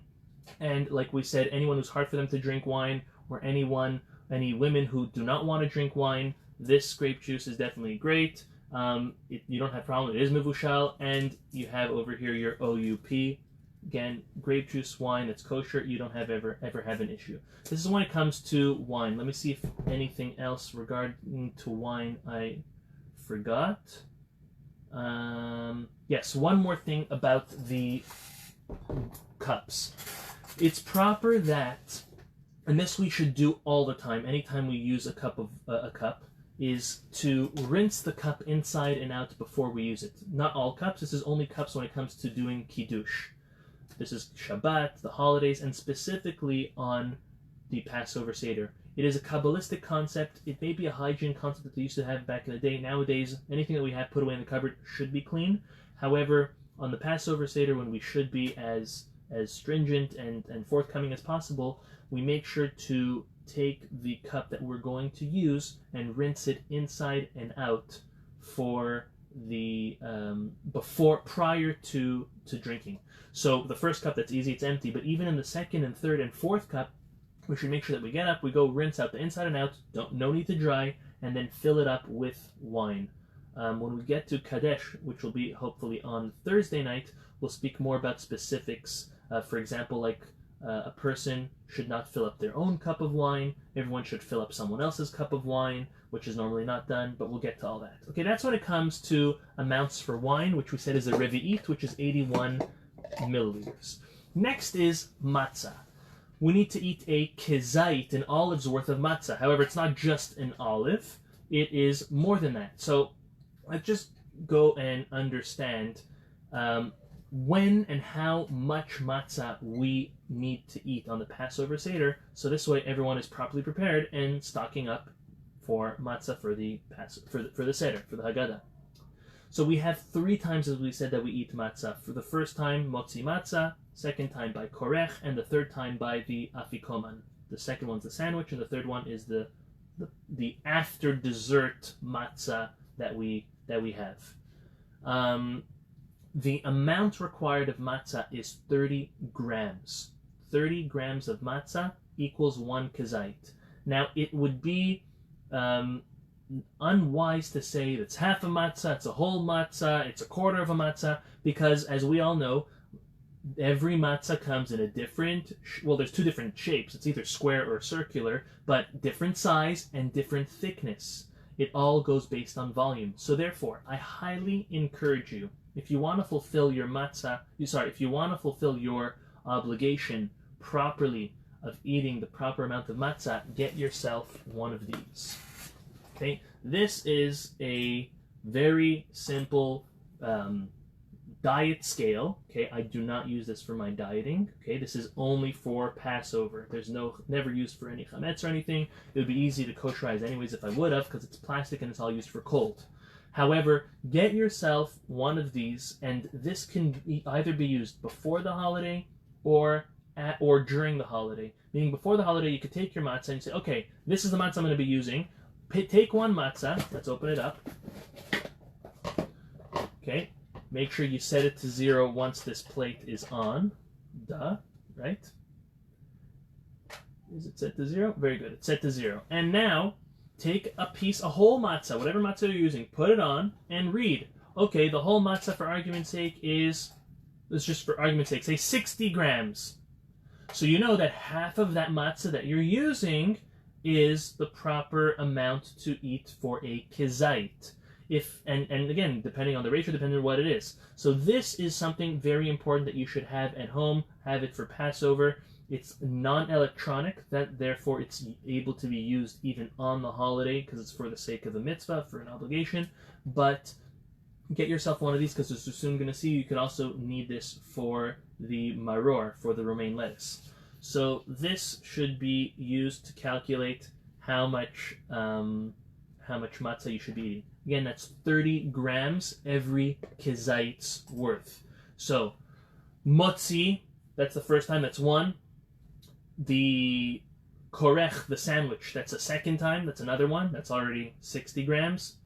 [SPEAKER 1] And like we said, anyone who's hard for them to drink wine, or any women who do not want to drink wine, this grape juice is definitely great. You don't have a problem. It is mevushal, and you have over here your OUP. Again, grape juice wine that's kosher. You don't ever have an issue. This is when it comes to wine. Let me see if anything else regarding to wine I forgot. Yes, one more thing about the cups. It's proper that, and this we should do all the time, anytime we use a cup, is to rinse the cup inside and out before we use it. Not all cups, this is only cups when it comes to doing Kiddush. This is Shabbat, the holidays, and specifically on the Passover Seder. It is a Kabbalistic concept. It may be a hygiene concept that they used to have back in the day. Nowadays, anything that we have put away in the cupboard should be clean. However, on the Passover Seder, when we should be as stringent and forthcoming as possible, we make sure to take the cup that we're going to use and rinse it inside and out for the prior to drinking. So the first cup, that's easy, it's empty, but even in the second and third and fourth cup, we should make sure that we get up, we go rinse out the inside and out, no need to dry, and then fill it up with wine. When we get to Kadesh, which will be hopefully on Thursday night, we'll speak more about specifics. For example, like a person should not fill up their own cup of wine. Everyone should fill up someone else's cup of wine, which is normally not done, but we'll get to all that. Okay, that's when it comes to amounts for wine, which we said is a revi'it, which is 81 milliliters. Next is matzah. We need to eat a kezait, an olive's worth of matzah. However, it's not just an olive. It is more than that. So let's just go and understand when and how much matzah we need to eat on the Passover Seder, so this way everyone is properly prepared and stocking up for matzah for the Seder, for the Haggadah. So we have 3 times, as we said, that we eat matzah. For the first time, motzi matzah, second time by korech, and the third time by the Afikoman. The second one's the sandwich, and the third one is the after dessert matzah that we have. The amount required of matzah is 30 grams. 30 grams of matzah equals 1 kazait. Now, it would be unwise to say it's half a matzah, it's a whole matzah, it's a quarter of a matzah, because as we all know, every matzah comes in a different, well, there's 2 different shapes. It's either square or circular, but different size and different thickness. It all goes based on volume. So therefore, I highly encourage you, if you want to fulfill your if you want to fulfill your obligation properly of eating the proper amount of matzah, get yourself one of these. Okay, this is a very simple diet scale. Okay, I do not use this for my dieting. Okay, this is only for Passover. There's never used for any chametz or anything. It would be easy to kosherize anyways if I would have, because it's plastic and it's all used for cold. However, get yourself one of these, and this can either be used before the holiday or during the holiday. Meaning before the holiday, you could take your matzah and say, okay, this is the matzah I'm going to be using. Take one matzah. Let's open it up. Okay. Make sure you set it to 0 once this plate is on. Right? Is it set to 0? Very good. It's set to 0. And now, take a whole matzah, whatever matzah you're using, put it on and read. Okay, the whole matzah, for argument's sake, let's just for argument's sake, say 60 grams. So you know that half of that matzah that you're using is the proper amount to eat for a kazait. And again, depending on the ratio, depending on what it is. So this is something very important that you should have at home. Have it for Passover. It's non-electronic, that therefore it's able to be used even on the holiday because it's for the sake of a mitzvah, for an obligation. But get yourself one of these, because as we're soon going to see, you could also need this for the maror, for the romaine lettuce. So this should be used to calculate how much matzah you should be eating. Again, that's 30 grams every kazait's worth. So motzi, that's the first time, that's 1. The korech, the sandwich, that's a second time, that's another 1, that's already 60 grams.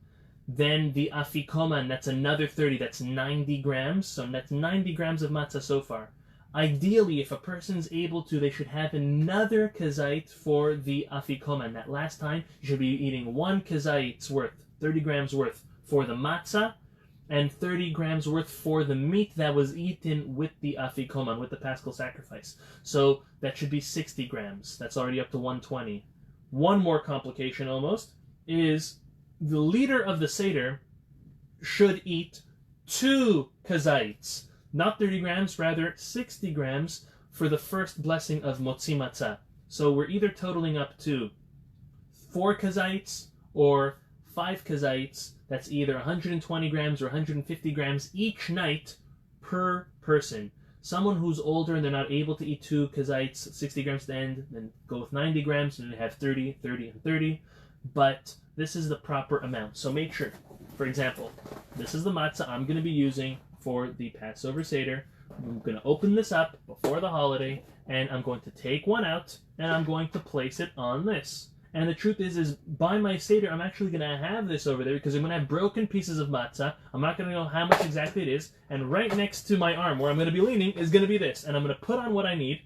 [SPEAKER 1] Then the Afikoman, that's another 30, that's 90 grams. So that's 90 grams of matzah so far. Ideally, if a person's able to, they should have another kazait for the Afikoman. That last time, you should be eating 1 kazait's worth, 30 grams worth for the matzah, and 30 grams worth for the meat that was eaten with the Afikoman, with the Paschal sacrifice. So that should be 60 grams. That's already up to 120. One more complication almost is the leader of the Seder should eat 2 kazaits. Not 30 grams, rather 60 grams for the first blessing of motzi matzah. So we're either totaling up to 4 kazaits or 5 kazaits. That's either 120 grams or 150 grams each night per person. Someone who's older and they're not able to eat 2 kazaits, 60 grams to the end, then go with 90 grams, and they have 30, 30, and 30. But this is the proper amount. So make sure, for example, this is the matzah I'm going to be using for the Passover Seder. I'm going to open this up before the holiday, and I'm going to take one out, and I'm going to place it on this. And the truth is by my Seder, I'm actually going to have this over there, because I'm going to have broken pieces of matzah. I'm not going to know how much exactly it is, and right next to my arm, where I'm going to be leaning, is going to be this. And I'm going to put on what I need,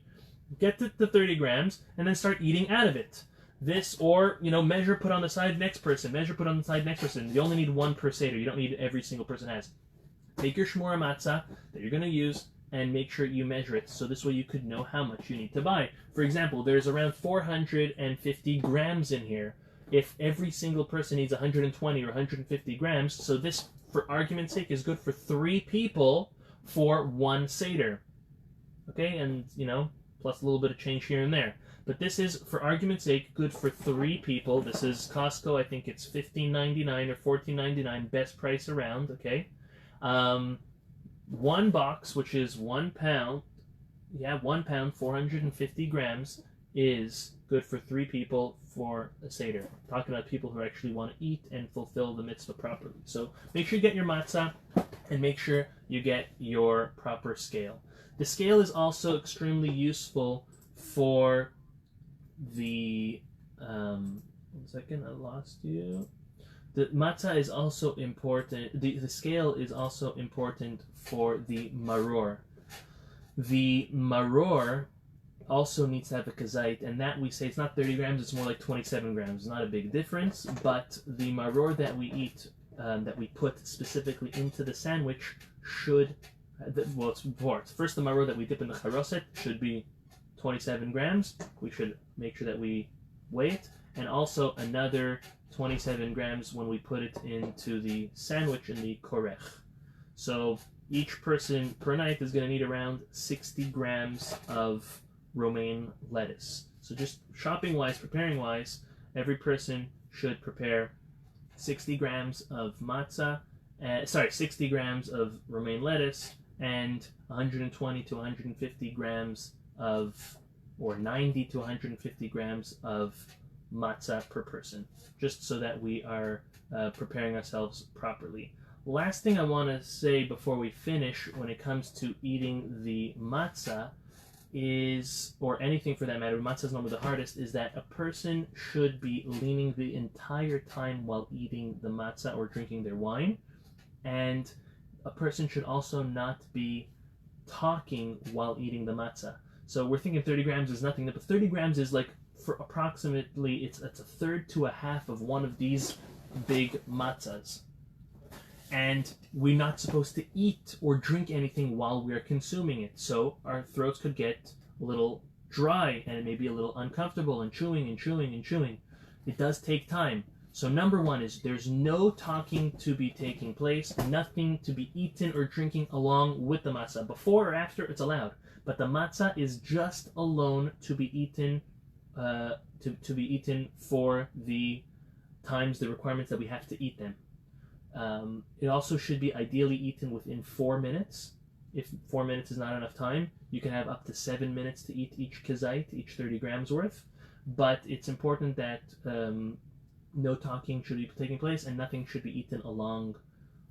[SPEAKER 1] get to the 30 grams, and then start eating out of it. This, or, measure, put on the side, next person. Measure, put on the side, next person. You only need 1 per Seder. You don't need every single person has. Take your shmura matzah that you're going to use and make sure you measure it, so this way you could know how much you need to buy. For example, there's around 450 grams in here. If every single person needs 120 or 150 grams, so this, for argument's sake, is good for 3 people for 1 Seder. Okay, and, plus a little bit of change here and there. But this is, for argument's sake, good for 3 people. This is Costco, I think it's $15.99 or $14.99, best price around, okay? 1 box, which is 1 pound, 1 pound, 450 grams, is good for 3 people for a Seder. I'm talking about people who actually want to eat and fulfill the mitzvah properly. So make sure you get your matzah, and make sure you get your proper scale. The scale is also extremely useful for the, 1 second, I lost you. The matzah is also important, the scale is also important for the maror. The maror, also needs to have a kazite, and that we say it's not 30 grams, it's more like 27 grams. It's not a big difference, but the maror that we eat, that we put specifically into the sandwich should, well, it's four. First, the maror that we dip in the charoset should be 27 grams. We should make sure that we weigh it, and also another 27 grams when we put it into the sandwich in the korech. So each person per night is going to need around 60 grams of romaine lettuce. So just shopping-wise, preparing-wise, every person should prepare 60 grams of matzah, 60 grams of romaine lettuce, and 120 to 150 grams of, or 90 to 150 grams of matzah per person, just so that we are preparing ourselves properly. Last thing I want to say before we finish when it comes to eating the matzah is, or anything for that matter, matzah is normally the hardest, is that a person should be leaning the entire time while eating the matzah or drinking their wine, and a person should also not be talking while eating the matzah. So we're thinking 30 grams is nothing, but 30 grams is like, for approximately, it's a third to a half of one of these big matzahs. And we're not supposed to eat or drink anything while we're consuming it. So our throats could get a little dry and it may be a little uncomfortable and chewing and chewing and chewing. It does take time. So number one is there's no talking to be taking place, nothing to be eaten or drinking along with the matzah. Before or after, it's allowed. But the matzah is just alone to be eaten to be eaten for the times, the requirements that we have to eat them. It also should be ideally eaten within 4 minutes. If 4 minutes is not enough time, you can have up to 7 minutes to eat each kazite, each 30 grams worth. But it's important that no talking should be taking place and nothing should be eaten along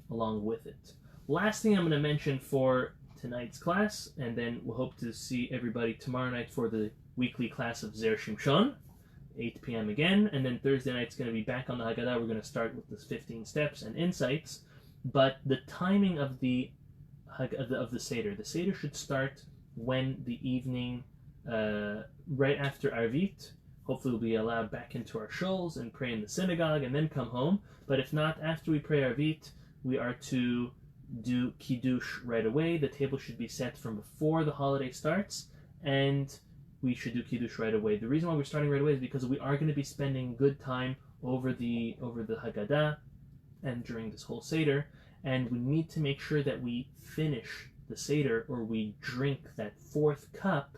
[SPEAKER 1] with it. Last thing I'm going to mention for tonight's class, and then we'll hope to see everybody tomorrow night for the weekly class of Zer Shimshon, 8 p.m. again, and then Thursday night's going to be back on the Haggadah. We're going to start with the 15 steps and insights, but the timing of the Seder. The Seder should start when the evening, right after Arvit. Hopefully we'll be allowed back into our shuls and pray in the synagogue and then come home, but if not, after we pray Arvit, we are to do Kiddush right away. The table should be set from before the holiday starts, and we should do Kiddush right away. The reason why we're starting right away is because we are going to be spending good time over the Haggadah and during this whole Seder, and we need to make sure that we finish the Seder, or we drink that fourth cup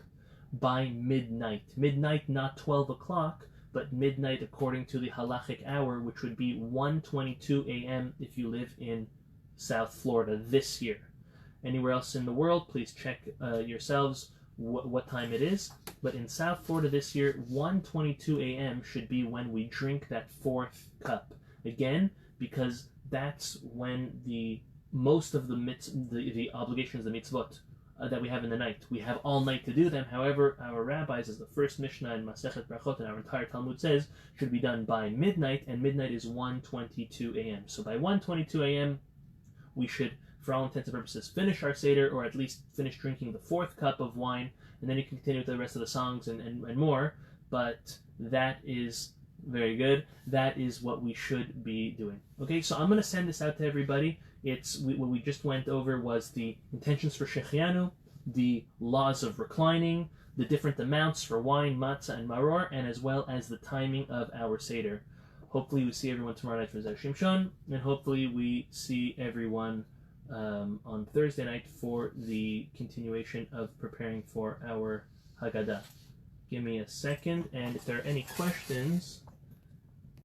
[SPEAKER 1] by midnight. Midnight, not 12 o'clock, but midnight according to the halachic hour, which would be 1:22 a.m. if you live in South Florida this year. Anywhere else in the world, please check yourselves what time it is, but in South Florida this year, 1:22 a.m. should be when we drink that fourth cup. Again, because that's when most of the obligations, the mitzvot that we have in the night, we have all night to do them. However, our rabbis, as the first Mishnah in Masechet Brachot and our entire Talmud says, should be done by midnight, and midnight is 1:22 a.m. So by 1:22 a.m. we should, for all intents and purposes, finish our Seder, or at least finish drinking the fourth cup of wine, and then you can continue with the rest of the songs and more, but that is very good. That is what we should be doing. Okay, so I'm going to send this out to everybody. What we just went over was the intentions for Shechianu, the laws of reclining, the different amounts for wine, matzah, and maror, and as well as the timing of our Seder. Hopefully we see everyone tomorrow night for Zer Shimshon, and hopefully we see everyone on Thursday night for the continuation of preparing for our Haggadah. Give me a second, and if there are any questions,